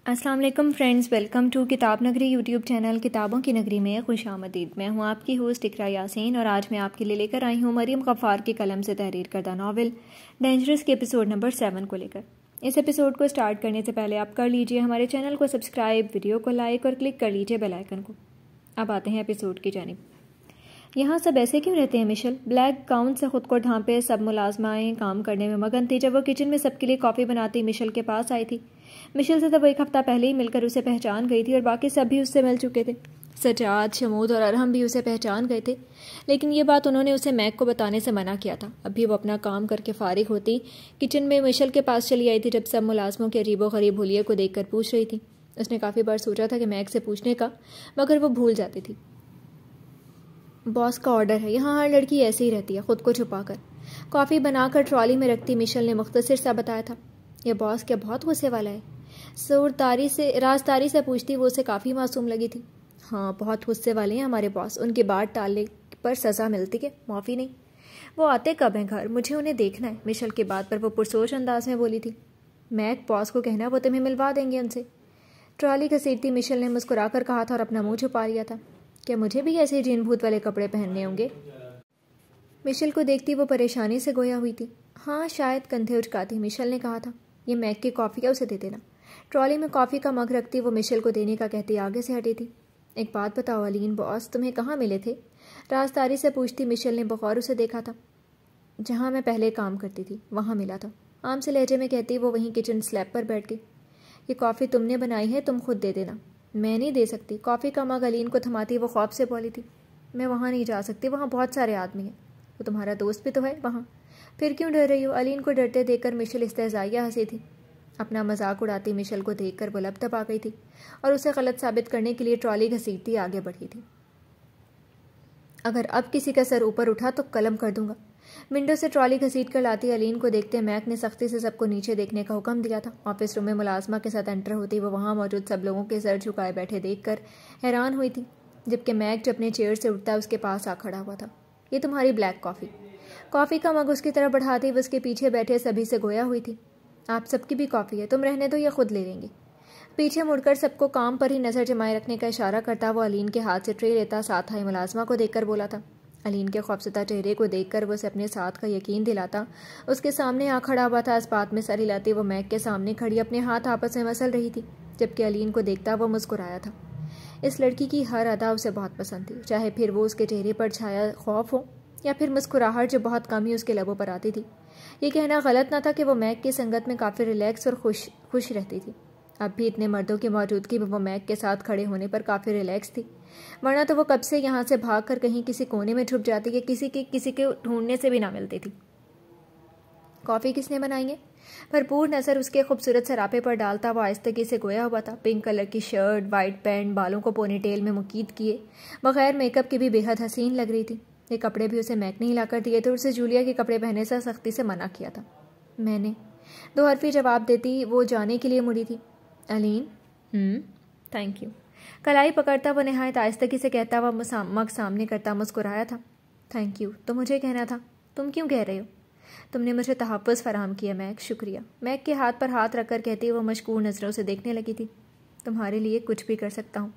अस्सलाम वालेकुम friends, welcome to किताब नगरी यूट्यूब चैनल किताबों की नगरी में खुशामदीद। मैं हूं आपकी होस्ट इकरा यासीन और आज मैं आपके लिए लेकर आई हूं मरियम गफ्फार के कलम से तहरीर करदा नावल डेंजरस के एपिसोड नंबर 7 को लेकर। इस एपिसोड को स्टार्ट करने से पहले आप कर लीजिए हमारे चैनल को सब्सक्राइब, वीडियो को लाइक और क्लिक कर लीजिए बेल आइकन को। अब आते हैं एपिसोड की जानिब। यहाँ सब ऐसे क्यों रहते हैं मिशेल? ब्लैक गाउन से खुद को ढांपे सब मुलाजमाएं काम करने में मगन थी। जब वो किचन में सबके लिए कॉफ़ी बनाती मिशेल के पास आई थी। मिशेल से तो वो एक हफ्ता पहले ही मिलकर उसे पहचान गई थी और बाकी सब भी उससे मिल चुके थे। सजाद, शमूद और अरहम भी उसे पहचान गए थे, लेकिन ये बात उन्होंने उसे मैक को बताने से मना किया था। अभी वो अपना काम करके फारिग होती किचन में मिशेल के पास चली आई थी जब सब मुलाजमों के अजीबो गरीब हुलिये को देखकर पूछ रही थी। उसने काफ़ी बार सोचा था कि मैक से पूछने का, मगर वो भूल जाती थी। बॉस का ऑर्डर है, यहाँ हर लड़की ऐसे ही रहती है, खुद को छुपाकर। कॉफ़ी बनाकर ट्रॉली में रखती मिशेल ने मुख्तसर सा बताया था। यह बॉस क्या बहुत गुस्से वाला है? राजदारी से पूछती वो उसे काफ़ी मासूम लगी थी। हाँ, बहुत गुस्से वाले हैं हमारे बॉस। उनकी बात टालने पर सज़ा मिलती है, माफ़ी नहीं। वो आते कब हैं घर? मुझे उन्हें देखना है। मिशेल की बात पर वो पुरसोच अंदाज में बोली थी। मैक बॉस को कहना वो तुम्हें मिलवा देंगे उनसे। ट्रॉली घसीटती मिशेल ने मुस्कुराकर कहा था और अपना मुंह छुपा लिया था। क्या मुझे भी ऐसे जीन भूत वाले कपड़े पहनने होंगे? मिशेल को देखती वो परेशानी से गोया हुई थी। हाँ शायद, कंधे उचकाती मिशेल ने कहा था। ये मैक की कॉफ़ी है, उसे दे देना। ट्रॉली में कॉफ़ी का मग रखती वो मिशेल को देने का कहती आगे से हटी थी। एक बात बताओ अलीन, बॉस तुम्हें कहाँ मिले थे? राजदारी से पूछती मिशेल ने बगौर उसे देखा था। जहाँ मैं पहले काम करती थी वहाँ मिला था, आम से लहजे में कहती वो वहीं किचन स्लैब पर बैठ गई। ये कॉफ़ी तुमने बनाई है, तुम खुद दे देना। मैं नहीं दे सकती। कॉफ़ी का मग अलीन को थमाती वो ख्वाब से बोली थी। मैं वहाँ नहीं जा सकती, वहाँ बहुत सारे आदमी हैं। वो तुम्हारा दोस्त भी तो है वहाँ। फिर क्यों डर रही हो? अलीन को डरते देखकर मिशेल इस्तेज़ाइया हंसी थी। अपना मजाक उड़ाती मिशेल को देखकर वो लब दबा गई थी और उसे गलत साबित करने के लिए ट्रॉली घसीटती आगे बढ़ी थी। अगर अब किसी का सर ऊपर उठा तो कलम कर दूंगा। विंडो से ट्रॉली घसीट कर लाती अलीन को देखते मैक ने सख्ती से सबको नीचे देखने का हुक्म दिया था। ऑफिस रूम में मुलाजमा के साथ एंटर होती वो वहाँ मौजूद सब लोगों के सर झुकाए बैठे देखकर हैरान हुई थी, जबकि मैक जब अपने चेयर से उठता उसके पास आ खड़ा हुआ था। ये तुम्हारी ब्लैक कॉफ़ी। कॉफ़ी का मग उसकी तरफ बढ़ाती वो उसके पीछे बैठे सभी से गोया हुई थी। आप सबकी भी कॉफ़ी है, तुम रहने दो या खुद ले लेंगे। पीछे मुड़कर सबको काम पर ही नज़र जमाए रखने का इशारा करता वो अलीन के हाथ से ट्रे लेता साथ आई मुलाजमा को देखकर बोला था। अलीन के खौफसदा चेहरे को देखकर वो उसे अपने साथ का यकीन दिलाता उसके सामने आ खड़ा हुआ था। इस बात में सर हिलाती वो मैक के सामने खड़ी अपने हाथ आपस में मसल रही थी, जबकि अलीन को देखता वो मुस्कुराया था। इस लड़की की हर अदा उसे बहुत पसंद थी, चाहे फिर वो उसके चेहरे पर छाया खौफ हो या फिर मुस्कुराहट जो बहुत कम ही उसके लबों पर आती थी। ये कहना गलत ना था कि वो मैक की संगत में काफ़ी रिलैक्स और खुश रहती थी। अब भी इतने मर्दों की मौजूदगी में वो मैक के साथ खड़े होने पर काफ़ी रिलैक्स थी, वरना तो वो कब से यहाँ से भागकर कहीं किसी कोने में छुप जाती कि किसी के ढूंढने से भी ना मिलती थी। कॉफ़ी किसने बनाई है? भरपूर नज़र उसके खूबसूरत सरापे पर डालता वो आहिस्तगी से गोया हुआ था। पिंक कलर की शर्ट, वाइट पैंट, बालों को पोनीटेल में मुकीद किए बगैर मेकअप की भी बेहद हसीन लग रही थी। ये कपड़े भी उसे मैक ने ही लाकर दिए थे और उसे जूलिया के कपड़े पहनने से सख्ती से मना किया था। मैंने दो हरफी जवाब देती वो जाने के लिए मुड़ी थी। Aleen, thank you. कलाई पकड़ता वो नहायत आहिस्तगी से कहता हुआ मग सामने करता मुस्कुराया था। थैंक यू तो मुझे कहना था, तुम क्यों कह रहे हो? तुमने मुझे तहफ़्फ़ुज़ फराहम किया मैक, शुक्रिया। मैक के हाथ पर हाथ रखकर कहती वो मशकूर नज़रों से देखने लगी थी। तुम्हारे लिए कुछ भी कर सकता हूँ।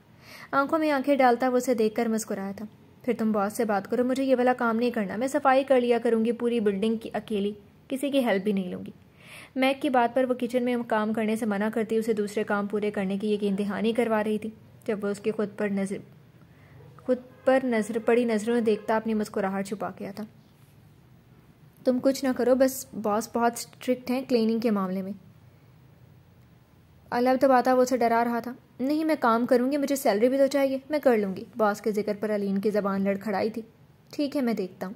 आंखों में आंखें डालता वो उसे देखकर मुस्कुराया था। फिर तुम बॉस से बात करो, मुझे ये वाला काम नहीं करना। मैं सफाई कर लिया करूँगी पूरी बिल्डिंग की अकेली, किसी की हेल्प भी नहीं लूँगी। मैक की बात पर वो किचन में काम करने से मना करती उसे दूसरे काम पूरे करने की यकीन दहानी करवा रही थी। जब वो उसकी खुद पर नजर पड़ी नज़रों में देखता अपनी मुस्कुराहट छुपा गया था। तुम कुछ ना करो, बस बॉस बहुत स्ट्रिक्ट हैं क्लीनिंग के मामले में। अलग दबाता वो उसे डरा रहा था। नहीं, मैं काम करूँगी, मुझे सैलरी भी तो चाहिए, मैं कर लूँगी। बॉस के जिक्र पर अलीन की ज़बान लड़खड़ाई थी। ठीक है, मैं देखता हूँ।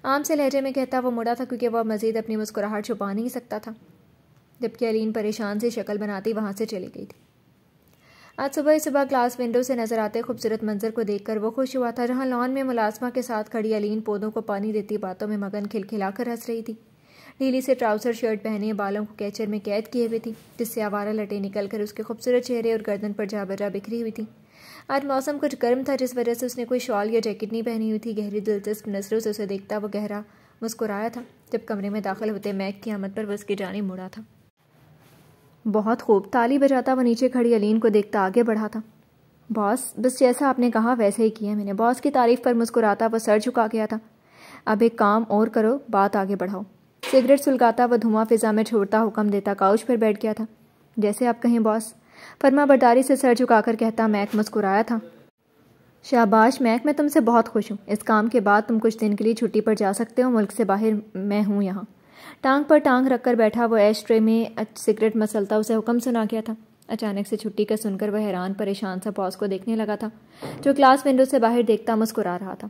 आम से लहजे में कहता वो मुड़ा था, क्योंकि वह मज़ीद अपनी मुस्कुराहट छुपा नहीं सकता था, जबकि अलीन परेशान से शक्ल बनाती वहाँ से चली गई थी। आज सुबह ग्लास विंडो से नजर आते खूबसूरत मंजर को देखकर वो खुश हुआ था, जहाँ लॉन में मुलाजमा के साथ खड़ी अलीन पौधों को पानी देती बातों में मगन खिलखिलाकर हंस रही थी। नीली से ट्राउज़र शर्ट पहने बालों को कैचर में कैद किए हुए थी, जिससे आवारा लटें निकलकर उसके खूबसूरत चेहरे और गर्दन पर जा बजा बिखरी हुई थी। आज मौसम कुछ गर्म था, जिस वजह से उसने कोई शॉल या जैकेट नहीं पहनी हुई थी। गहरी दिलचस्प नजरों से उसे देखता वो गहरा मुस्कुराया था। जब कमरे में दाखिल होते मैक की आमद पर वो उसकी जानिब मुड़ा था। बहुत खूब। ताली बजाता वो नीचे खड़ी अलीन को देखता आगे बढ़ा था। बॉस, बस जैसा आपने कहा वैसे ही किया मैंने। बॉस की तारीफ पर मुस्कुराता वो सर झुका गया था। अब एक काम और करो, बात आगे बढ़ाओ। सिगरेट सुलगाता वह धुआं फिजा में छोड़ता हुक्म देता काउच पर बैठ गया था। जैसे आप कहें बॉस, फरमा बरदारी से सर झुकाकर कहता। मैक मुस्कुराया था। शाबाश मैक, मैं तुमसे बहुत खुश हूँ। इस काम के बाद तुम कुछ दिन के लिए छुट्टी पर जा सकते हो। मुल्क से बाहर मैं हूँ यहाँ। टांग पर टांग रखकर बैठा वो ऐश ट्रे में सिगरेट मसलता उसे हुक्म सुना गया था। अचानक से छुट्टी का सुनकर वह हैरान परेशान सा बॉस को देखने लगा था, जो क्लास विंडो से बाहर देखता मुस्कुरा रहा था।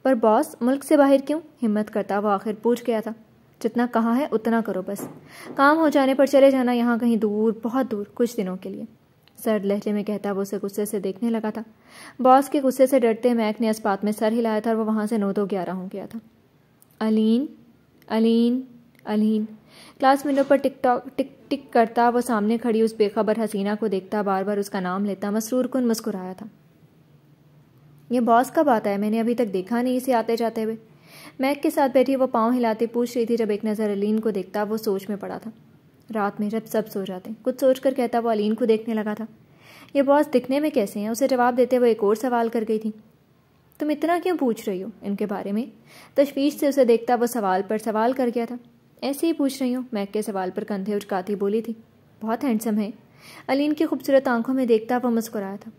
पर बॉस, मुल्क से बाहर क्यों? हिम्मत करता वो आखिर पूछ गया था। जितना कहा है उतना करो बस। काम हो जाने पर चले जाना यहाँ कहीं दूर, बहुत दूर, कुछ दिनों के लिए। सर्द लहजे में कहता वो उसे गुस्से से देखने लगा था। बॉस के गुस्से से डरते मैक ने अस्पात में सर हिलाया था और वो वहाँ से 9-2-11 हो गया था। अलीन, अलीन, अलीन। क्लास विंडो पर टिक टिक करता वो सामने खड़ी उस बेखबर हसीना को देखता, बार बार उसका नाम लेता, मसरूर कुन मुस्कुराया था। ये बॉस कब आता है? मैंने अभी तक देखा नहीं इसे आते जाते हुए। मैक के साथ बैठी वो पाँव हिलाते पूछ रही थी। जब एक नज़र अलीन को देखता वो सोच में पड़ा था। रात में जब सब सो जाते, कुछ सोच कर कहता वो अलीन को देखने लगा था। ये बॉस दिखने में कैसे हैं? उसे जवाब देते वो एक और सवाल कर गई थी। तुम इतना क्यों पूछ रही हो इनके बारे में? तशवीश से उसे देखता वो सवाल पर सवाल कर गया था। ऐसे ही पूछ रही हूँ। मैक के सवाल पर कंधे उचकाती बोली थी। बहुत हैंडसम है। अलीन की खूबसूरत आंखों में देखता वो मुस्कुराया था।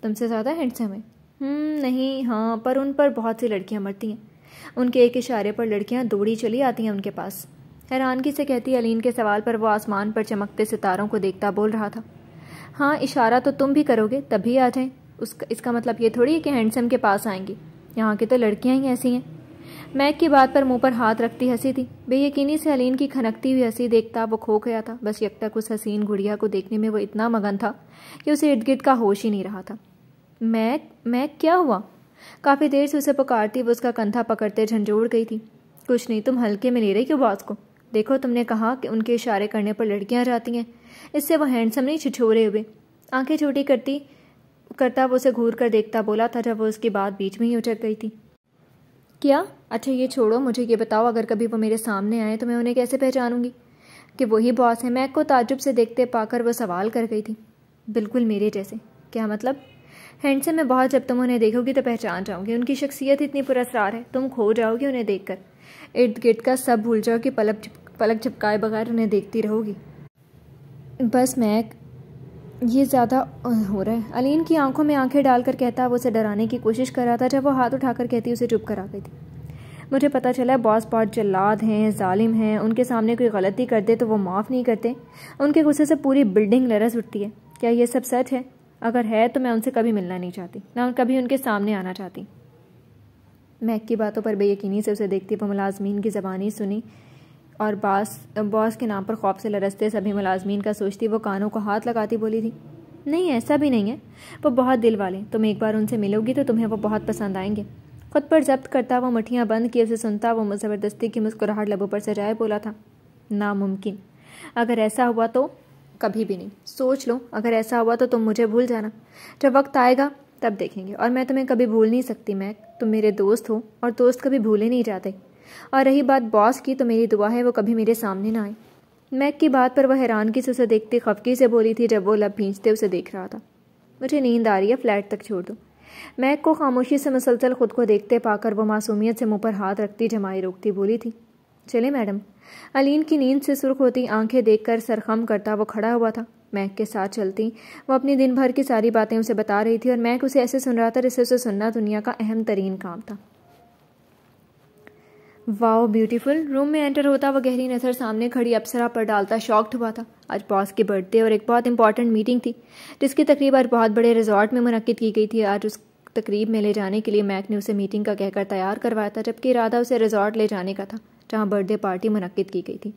तुमसे ज़्यादा हैंडसम है? नहीं, हाँ, पर उन पर बहुत सी लड़कियाँ मरती हैं। उनके एक इशारे पर लड़कियाँ दौड़ी चली आती हैं उनके पास। हैरानगी से कहती अलीन के सवाल पर वो आसमान पर चमकते सितारों को देखता बोल रहा था। हाँ, इशारा तो तुम भी करोगे तभी आ जाएं। इसका मतलब ये थोड़ी है कि हैंडसम के पास आएंगी। यहाँ की तो लड़कियाँ ही ऐसी हैं। मैक की बात पर मुंह पर हाथ रखती हंसी थी। बेयकीनी से अलीन की खनकती हुई हंसी देखता वो खो गया था। बस यकतक उस हसीन गुड़िया को देखने में वो इतना मगन था कि उसे इर्द गिर्द का होश ही नहीं रहा था। मैक, मैक, क्या हुआ? काफ़ी देर से उसे पुकारती वो उसका कंधा पकड़ते झंझोड़ गई थी। कुछ नहीं, तुम हल्के में ले रही क्यों बॉस को? देखो, तुमने कहा कि उनके इशारे करने पर लड़कियां जाती हैं। इससे वो हैंडसम नहीं, छिछोरे हुए। आंखें छोटी करता वो उसे घूर कर देखता बोला था, जब वो उसकी बात बीच में ही उचक गई थी। क्या? अच्छा ये छोड़ो, मुझे ये बताओ, अगर कभी वो मेरे सामने आए तो मैं उन्हें कैसे पहचानूंगी कि वही बॉस है? मैक को ताज्जुब से देखते पाकर वो सवाल कर गई थी। बिल्कुल मेरे जैसे। क्या मतलब? हैंडसम में बहुत। जब तुम उन्हें देखोगी तो पहचान जाओगी। उनकी शख्सियत इतनी पुरस्कार है, तुम खो जाओगी उन्हें देखकर। इर्द गिर्द का सब भूल जाओ कि पलक झपकाए बगैर उन्हें देखती रहोगी। बस मैक, ये ज़्यादा हो रहा है। अलीन की आंखों में आंखें डालकर कहता वो उसे डराने की कोशिश कर रहा था। जब वो हाथ उठाकर कहती उसे चुप करा गई थी। मुझे पता चला बॉस बहुत जल्लाद हैं, जालिम हैं। उनके सामने कोई गलती कर दे तो वो माफ़ नहीं करते। उनके गुस्से से पूरी बिल्डिंग लरज़ उठती है। क्या ये सब सच है? अगर है तो मैं उनसे कभी मिलना नहीं चाहती, ना कभी उनके सामने आना चाहती। मैक की बातों पर बेयकीनी से उसे देखती वो मुलाजमीन की ज़बानी सुनी और बॉस के नाम पर खौफ से लरसते सभी मुलाजमीन का सोचती वो कानों को हाथ लगाती बोली थी। नहीं, ऐसा भी नहीं है। वो बहुत दिल वाले। तुम एक बार उनसे मिलोगी तो तुम्हें वो बहुत पसंद आएंगे। खुद पर जब्त करता वो मुठ्ठियाँ बंद किए उसे सुनता वो ज़बरदस्ती की मुस्कुराहट लबों पर सजाए बोला था। नामुमकिन। अगर ऐसा हुआ तो? कभी भी नहीं। सोच लो, अगर ऐसा हुआ तो तुम मुझे भूल जाना। जब वक्त आएगा तब देखेंगे। और मैं तुम्हें कभी भूल नहीं सकती मैक। तुम मेरे दोस्त हो और दोस्त कभी भूले नहीं जाते। और रही बात बॉस की, तो मेरी दुआ है वो कभी मेरे सामने ना आए। मैक की बात पर वह हैरानगी से उसे देखते खफकी से बोली थी, जब वो लब भींचते उसे देख रहा था। मुझे नींद आ रही है, फ्लैट तक छोड़ दो। मैक को खामोशी से मुसलसल खुद को देखते पाकर वो मासूमियत से मुंह पर हाथ रखती जमाई रोकती बोली थी। चले मैडम। अलीन की नींद से सुर्ख होती आंखें देखकर सरखम करता वो खड़ा हुआ था। मैक के साथ चलती वो अपनी दिन भर की सारी बातें उसे बता रही थी और मैक उसे ऐसे सुन रहा था जैसे उसे सुनना दुनिया का अहम तरीन काम था। Wow beautiful. रूम में एंटर होता वह गहरी नज़र सामने खड़ी अप्सरा पर डालता शॉक्ड हुआ था। आज बॉस की बर्थडे और एक बहुत इंपॉर्टेंट मीटिंग थी, जिसकी तकरीब आज बहुत बड़े रिजॉर्ट में मुनक्किद की गई थी। आज उस तकरीब में ले जाने के लिए मैक ने उसे मीटिंग का कहकर तैयार करवाया था, जबकि इरादा उसे रिजॉर्ट ले जाने का था जहाँ बर्थडे पार्टी मुनक्किद की गई थी।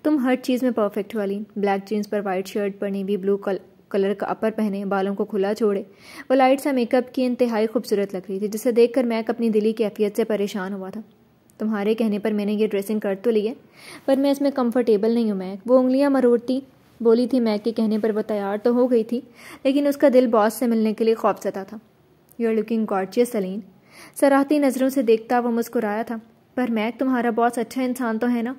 तुम हर चीज़ में परफेक्ट हो अलीन। ब्लैक जीन्स पर वाइट शर्ट पर नेवी ब्लू कलर का अपर पहने, बालों को खुला छोड़े वो लाइट सा मेकअप की इंतहाई खूबसूरत लग रही थी, जिसे देखकर मैक अपनी दिली कैफियत से परेशान हुआ था। तुम्हारे कहने पर मैंने ये ड्रेसिंग कर तो ली है, पर मैं इसमें कंफर्टेबल नहीं हूँ मैक। वो उंगलियाँ मरोड़ती बोली थी। मैक के कहने पर वो तैयार तो हो गई थी, लेकिन उसका दिल बॉस से मिलने के लिए खौफज़दा था। You are looking gorgeous Aleen. सराहती नज़रों से देखता वो मुस्कुराया था। पर मैक, तुम्हारा बॉस अच्छा इंसान तो है ना?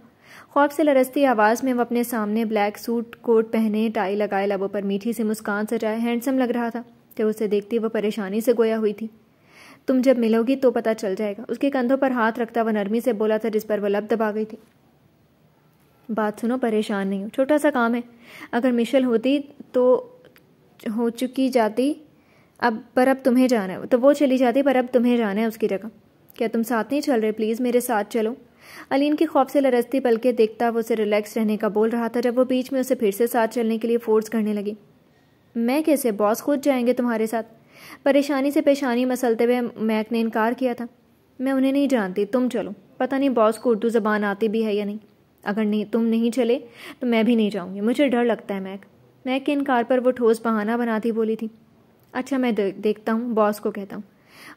खौफ से लरसती आवाज़ में वो अपने सामने ब्लैक सूट कोट पहने, टाई लगाए, लबों पर मीठी सी मुस्कान सजाए हैंडसम लग रहा था कि उसे देखती वो परेशानी से गोया हुई थी। तुम जब मिलोगी तो पता चल जाएगा, उसके कंधों पर हाथ रखता वह नरमी से बोला था, जिस पर वह लब दबा गई थी। बात सुनो, परेशान नहीं हो, छोटा सा काम है। अगर मिशेल होती तो हो चुकी जाती, पर अब तुम्हें जाना है, तो वो चली जाती, पर अब तुम्हें जाना है उसकी जगह। क्या तुम साथ नहीं चल रहे? प्लीज़ मेरे साथ चलो। अलीन की खौफ से लरसती पलके देखता वो उसे रिलैक्स रहने का बोल रहा था, जब वो बीच में उसे फिर से साथ चलने के लिए फोर्स करने लगी। मैं कैसे? बॉस खुद जाएंगे तुम्हारे साथ। परेशानी से पेशानी मसलते हुए मैक ने इनकार किया था। मैं उन्हें नहीं जानती, तुम चलो। पता नहीं बॉस को उर्दू ज़बान आती भी है या नहीं। अगर नहीं तुम नहीं चले तो मैं भी नहीं जाऊँगी, मुझे डर लगता है। मैक के इनकार पर वो ठोस बहाना बनाती बोली थी, अच्छा मैं देखता हूँ, बॉस को कहता हूँ।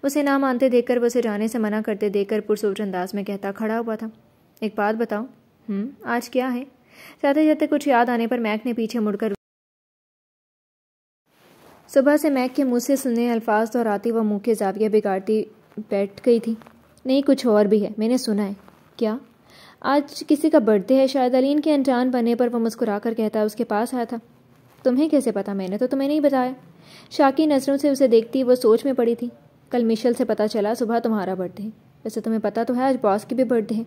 उसे ना मानते देखकर वो उसे जाने से मना करते देखकर पुरसोच अंदाज में कहता खड़ा हुआ था, एक बात बताओ, आज क्या है? जाते जाते कुछ याद आने पर मैक ने पीछे मुड़कर सुबह से मैक के मुंह से सुने अल्फाज दोहराती वह मुंह के जाविया बिगाड़ती बैठ गई थी। नहीं, कुछ और भी है, मैंने सुना है। क्या? आज किसी का बर्थडे है शायद। अलीन के अनजान बनने पर वह मुस्कुरा कर कहता उसके पास आया था। तुम्हें कैसे पता? मैंने तो तुम्हें नहीं बताया। शाकी नजरों से उसे देखती वो सोच में पड़ी थी। कल मिशेल से पता चला सुबह तुम्हारा बर्थडे है। वैसे तुम्हें पता तो है आज बॉस की भी बर्थडे है।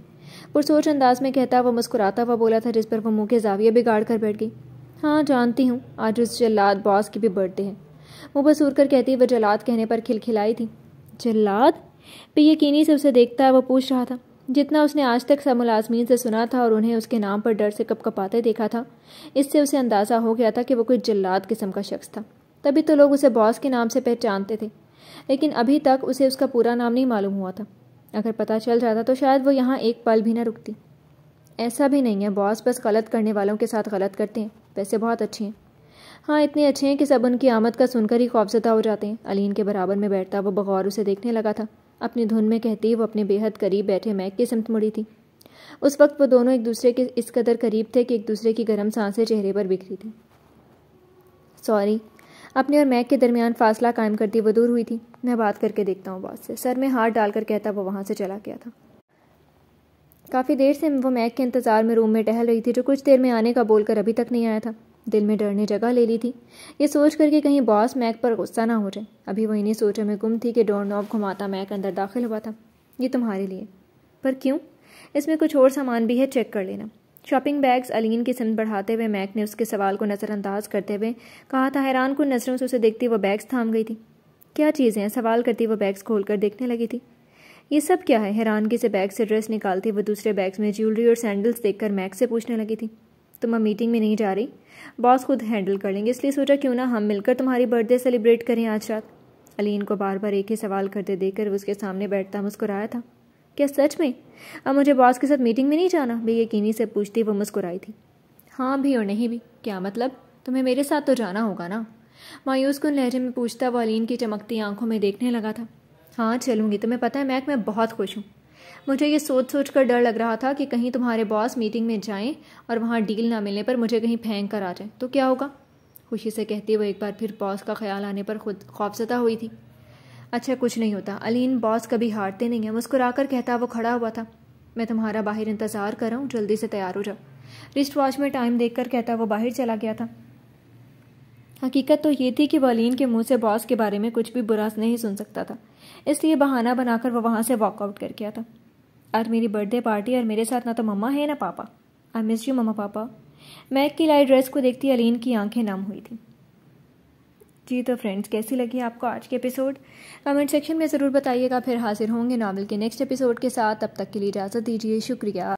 पुरसोच अंदाज में कहता वह मुस्कुराता हुआ बोला था, जिस पर वह मुंह के जाविये बिगाड़ कर बैठ गई। हाँ जानती हूँ, आज उस जल्लाद बॉस की भी बर्थडे है। मुँह बसूर कर कहती वह जल्लाद कहने पर खिलखिलाई थी। जल्लाद? बेयकीनी से उसे देखता वह पूछ रहा था। जितना उसने आज तक सब मुलाजमीन से सुना था और उन्हें उसके नाम पर डर से कपकपाते देखा था, इससे उसे अंदाज़ा हो गया था कि वो कोई जल्लाद किस्म का शख्स था। तभी तो लोग उसे बॉस के नाम से पहचानते थे, लेकिन अभी तक उसे उसका पूरा नाम नहीं मालूम हुआ था। अगर पता चल जाता तो शायद वो यहाँ एक पल भी न रुकती। ऐसा भी नहीं है, बॉस बस गलत करने वालों के साथ गलत करते हैं। वैसे बहुत अच्छे हैं। हाँ, इतने अच्छे हैं कि सब उनकी आमद का सुनकर ही खौफजदा हो जाते हैं। अलीन के बराबर में बैठता वो बगौर उसे देखने लगा था। अपनी धुन में कहती वो अपने बेहद करीब बैठे मैक की सिमत मुड़ी थी। उस वक्त वो दोनों एक दूसरे के इस कदर करीब थे कि एक दूसरे की गर्म सांसें चेहरे पर बिखरी थी। सॉरी। अपने और मैक के दरमियान फासला कायम करती वो दूर हुई थी। मैं बात करके देखता हूँ बॉस से, सर में हाथ डालकर कहता वो वहाँ से चला गया था। काफ़ी देर से वो मैक के इंतज़ार में रूम में टहल रही थी, जो कुछ देर में आने का बोलकर अभी तक नहीं आया था। दिल में डर ने जगह ले ली थी, ये सोच कर कि कहीं बॉस मैक पर गुस्सा ना हो जाए। अभी वो इन्हीं सोचों में गुम थी कि डोर नॉब घुमाता मैक अंदर दाखिल हुआ था। ये तुम्हारे लिए। पर क्यों? इसमें कुछ और सामान भी है, चेक कर लेना। शॉपिंग बैग्स अलीन की सिमत बढ़ाते हुए मैक ने उसके सवाल को नज़रअंदाज करते हुए कहा था। हैरान कुन नज़रों से उसे देखती वो बैग्स थाम गई थी। क्या चीज़ें हैं? सवाल करती वो बैग्स खोलकर देखने लगी थी। ये सब क्या है? हैरानगी से बैग से ड्रेस निकालती वो दूसरे बैग्स में ज्वेलरी और सैंडल्स देखकर मैक से पूछने लगी थी। तुम अब मीटिंग में नहीं जा रही? बॉस खुद हैंडल कर लेंगे, इसलिए सोचा क्यों ना हम मिलकर तुम्हारी बर्थडे सेलिब्रेट करें आज रात। अलीन को बार बार एक ही सवाल करते देखकर उसके सामने बैठता मुस्कुराया था। क्या सच में? अब मुझे बॉस के साथ मीटिंग में नहीं जाना? बेयकीनी से पूछती वो मुस्कुराई थी। हाँ भी और नहीं भी। क्या मतलब? तुम्हें मेरे साथ तो जाना होगा ना? मायूस कुन लहजे में पूछता वो अलीन की चमकती आंखों में देखने लगा था। हाँ चलूँगी। तुम्हें पता है मैक, मैं बहुत खुश हूँ। मुझे ये सोच सोच कर डर लग रहा था कि कहीं तुम्हारे बॉस मीटिंग में जाएं और वहाँ डील ना मिलने पर मुझे कहीं फेंक कर आ जाए तो क्या होगा? खुशी से कहती वो एक बार फिर बॉस का ख्याल आने पर खुद खौफजदा हुई थी। अच्छा कुछ नहीं होता अलीन, बॉस कभी हारते नहीं हैं। मुस्कुराकर कहता वो खड़ा हुआ था। मैं तुम्हारा बाहर इंतज़ार कर रहा हूँ, जल्दी से तैयार हो जाओ। रिस्ट वॉच में टाइम देखकर कहता वो बाहर चला गया था। हकीकत तो ये थी कि वो अलीन के मुंह से बॉस के बारे में कुछ भी बुरा नहीं सुन सकता था, इसलिए बहाना बनाकर वो वहाँ से वॉकआउट कर गया था। आज मेरी बर्थडे पार्टी और मेरे साथ ना तो मम्मा है ना पापा। आई मिस यू मम्मा पापा। मैक की लाइट ड्रेस को देखती अलीन की आंखें नम हुई थी। जी तो फ्रेंड्स, कैसी लगी आपको आज के एपिसोड? कमेंट सेक्शन में ज़रूर बताइएगा। फिर हाजिर होंगे नावल के नेक्स्ट एपिसोड के साथ। तब तक के लिए इजाज़त दीजिए। शुक्रिया।